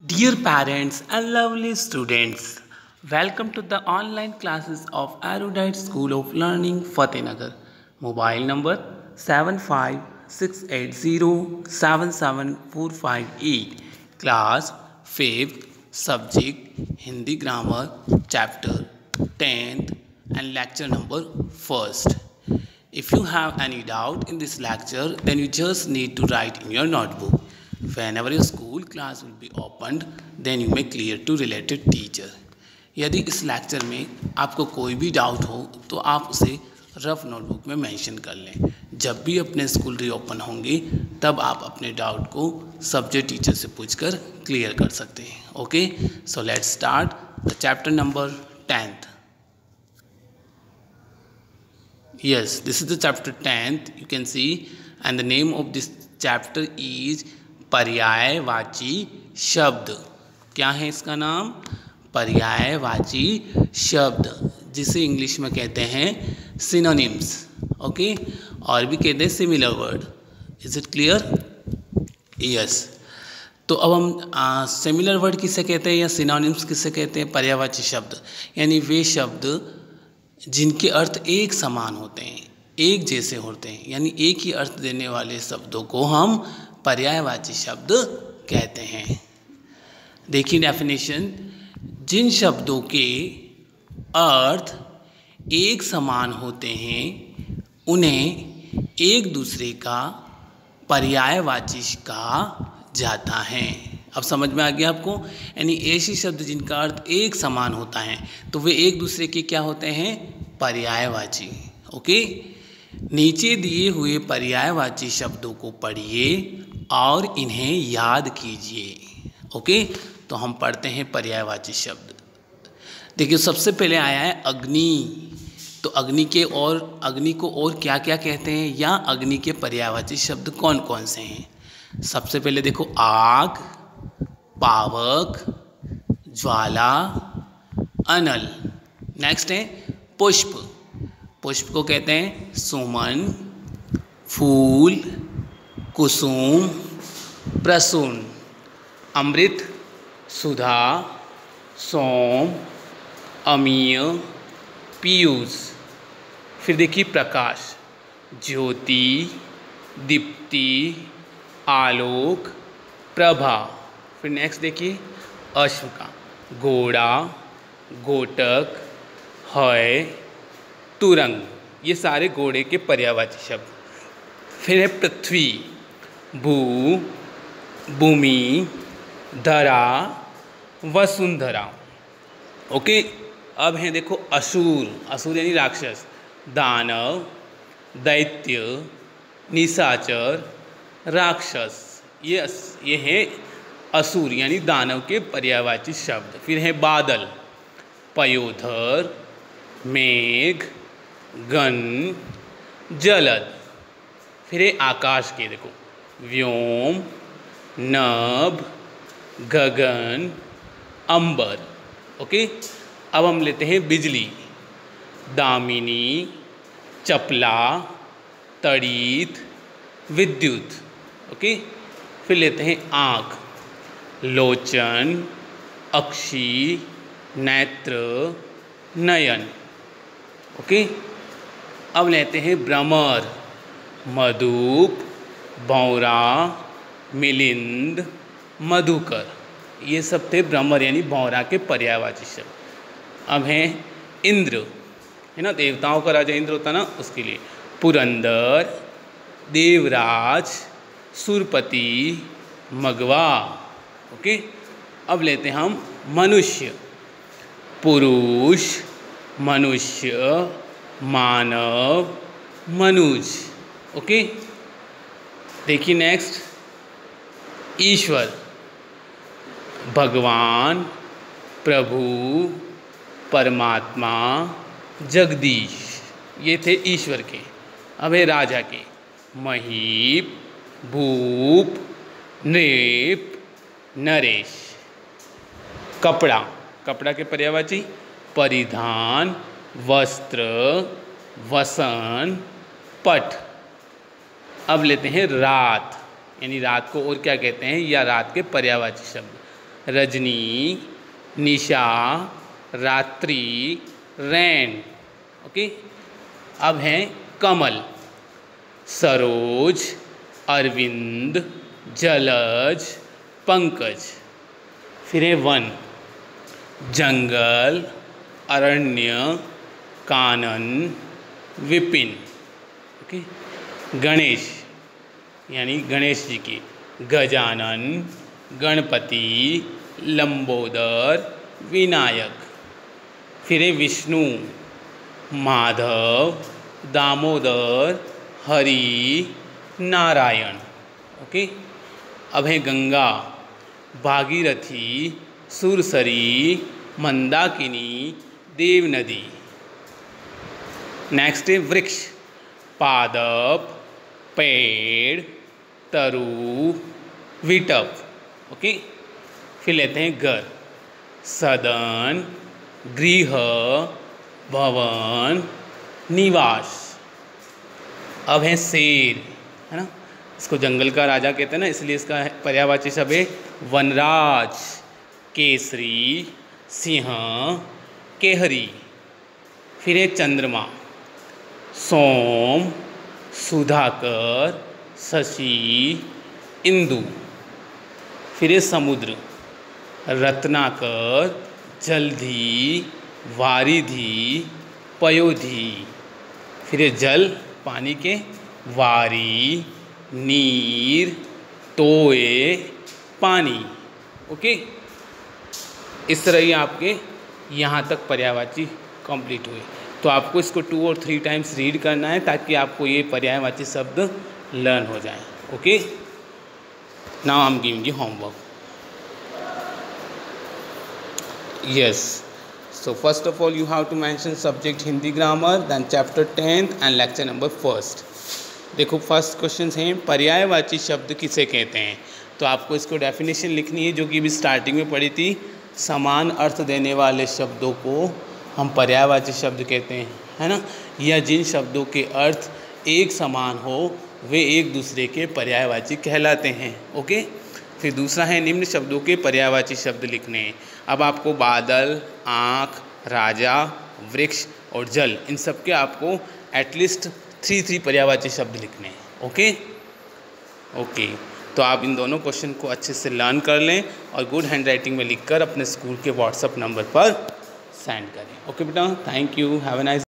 Dear parents and lovely students, welcome to the online classes of Erudite School of Learning Fatehnagar. Mobile number 75680774458. Class 5th, subject Hindi Grammar, chapter 10th and lecture number 1st. If you have any doubt in this lecture, then you just need to write in your notebook. Whenever your school class will be opened, then you may clear to related teacher. यदि इस lecture में आपको कोई भी doubt हो तो आप उसे रफ नोटबुक में मेंशन कर लें। जब भी अपने स्कूल रीओपन होंगे तब आप अपने डाउट को सब्जेक्ट टीचर से पूछकर क्लियर कर सकते हैं। Okay, so let's start the chapter number 10th. Yes, this is the chapter 10th. You can see, and the name of this chapter is पर्यायवाची शब्द। क्या है इसका नाम? पर्यायवाची शब्द, जिसे इंग्लिश में कहते हैं सिनोनिम्स। ओके, और भी कहते हैं similar word. Is it clear? Yes. तो अब हम सिमिलर वर्ड किसे कहते हैं या सिनोनिम्स किसे कहते हैं? पर्यायवाची शब्द यानी वे शब्द जिनके अर्थ एक समान होते हैं, एक जैसे होते हैं, यानी एक ही अर्थ देने वाले शब्दों को हम पर्यायवाची शब्द कहते हैं। देखिए डेफिनेशन, जिन शब्दों के अर्थ एक समान होते हैं उन्हें एक दूसरे का पर्यायवाची कहा जाता है। अब समझ में आ गया आपको? यानी ऐसे शब्द जिनका अर्थ एक समान होता है तो वे एक दूसरे के क्या होते हैं? पर्यायवाची। ओके, नीचे दिए हुए पर्यायवाची शब्दों को पढ़िए और इन्हें याद कीजिए। ओके, तो हम पढ़ते हैं पर्यायवाची शब्द। देखिए, सबसे पहले आया है अग्नि। तो अग्नि को और क्या क्या कहते हैं या अग्नि के पर्यायवाची शब्द कौन कौन से हैं? सबसे पहले देखो, आग, पावक, ज्वाला, अनल। नेक्स्ट है पुष्प। पुष्प को कहते हैं सुमन, फूल, कुसुम, प्रसून, अमृत, सुधा, सोम, अमीय, पीयूष। फिर देखिए प्रकाश, ज्योति, दीप्ति, आलोक, प्रभा। फिर नेक्स्ट देखिए अश्व का, घोड़ा, गोटक, हय, तुरंग। ये सारे घोड़े के पर्यायवाची शब्द। फिर है पृथ्वी, भू, भूमि, धरा, वसुंधरा। ओके, अब हैं देखो असुर। असुर यानी राक्षस, दानव, दैत्य, निशाचर, राक्षस। ये है असुर यानी दानव के पर्यायवाची शब्द। फिर है बादल, पयोधर, मेघ, गण, जलद। फिर है आकाश के, देखो व्योम, नभ, गगन, अंबर। ओके, अब हम लेते हैं बिजली, दामिनी, चपला, तड़ित, विद्युत। ओके, फिर लेते हैं आँख, लोचन, अक्षी, नेत्र, नयन। ओके, अब लेते हैं भ्रमर, मधुप, भौरा, मिलिंद, मधुकर। ये सब थे भ्रमर यानी भौरा के पर्यायवाची शब्द। अब हैं इंद्र, है ना, देवताओं का राजा इंद्र होता ना, उसके लिए पुरंदर, देवराज, सुरपति, मगवा। ओके, अब लेते हैं हम मनुष्य, पुरुष, मनुष्य, मानव, मनुज। ओके, देखिए नेक्स्ट ईश्वर, भगवान, प्रभु, परमात्मा, जगदीश। ये थे ईश्वर के। अब है राजा के, महीप, भूप, नृप, नरेश। कपड़ा, कपड़ा के पर्यायवाची परिधान, वस्त्र, वसन, पट। अब लेते हैं रात, यानी रात को और क्या कहते हैं या रात के पर्यायवाची शब्द? रजनी, निशा, रात्रि, रैन। ओके, अब हैं कमल, सरोज, अरविंद, जलज, पंकज। फिर है वन, जंगल, अरण्य, कानन, विपिन। ओके, गणेश यानी गणेश जी की, गजानन, गणपति, लंबोदर, विनायक। फिर है विष्णु, माधव, दामोदर, हरि, नारायण। ओके, अब है गंगा, भागीरथी, सुरसरी, मंदाकिनी, देवनदी। नेक्स्ट है वृक्ष, पादप, पेड़, तरु, विटप। ओके, फिर लेते हैं घर, सदन, गृह, भवन, निवास। अब है शेर, है ना, इसको जंगल का राजा कहते हैं ना, इसलिए इसका पर्यायवाची शब्द है वनराज, केसरी, सिंह, केहरी। फिर है चंद्रमा, सोम, सुधाकर, शशि, इंदु। फिर है समुद्र, रत्नाकर, जलधि, वारिधि, पयोधि। फिर है जल, पानी के, वारी, नीर, तोए, पानी। ओके, इस तरह ही आपके यहाँ तक पर्यायवाची कंप्लीट हुए। तो आपको इसको 2 और 3 टाइम्स रीड करना है ताकि आपको ये पर्यायवाची शब्द लर्न हो जाए। Okay, now I am giving you homework. Yes, so first of all you have to mention subject Hindi grammar, then chapter 10th and lecture number 1st। देखो फर्स्ट क्वेश्चन है पर्यायवाची शब्द किसे कहते हैं, तो आपको इसको डेफिनेशन लिखनी है जो कि अभी स्टार्टिंग में पढ़ी थी। समान अर्थ देने वाले शब्दों को हम पर्यायवाची शब्द कहते हैं, है ना, या जिन शब्दों के अर्थ एक समान हो वे एक दूसरे के पर्यायवाची कहलाते हैं। ओके, फिर दूसरा है निम्न शब्दों के पर्यायवाची शब्द लिखने। अब आपको बादल, आँख, राजा, वृक्ष और जल, इन सब के आपको एटलीस्ट 3 पर्यायवाची शब्द लिखने हैं। ओके, तो आप इन दोनों क्वेश्चन को अच्छे से लर्न कर लें और गुड हैंड राइटिंग में लिखकर अपने स्कूल के व्हाट्सएप नंबर पर सेंड करें। ओके बेटा, thank you, have a nice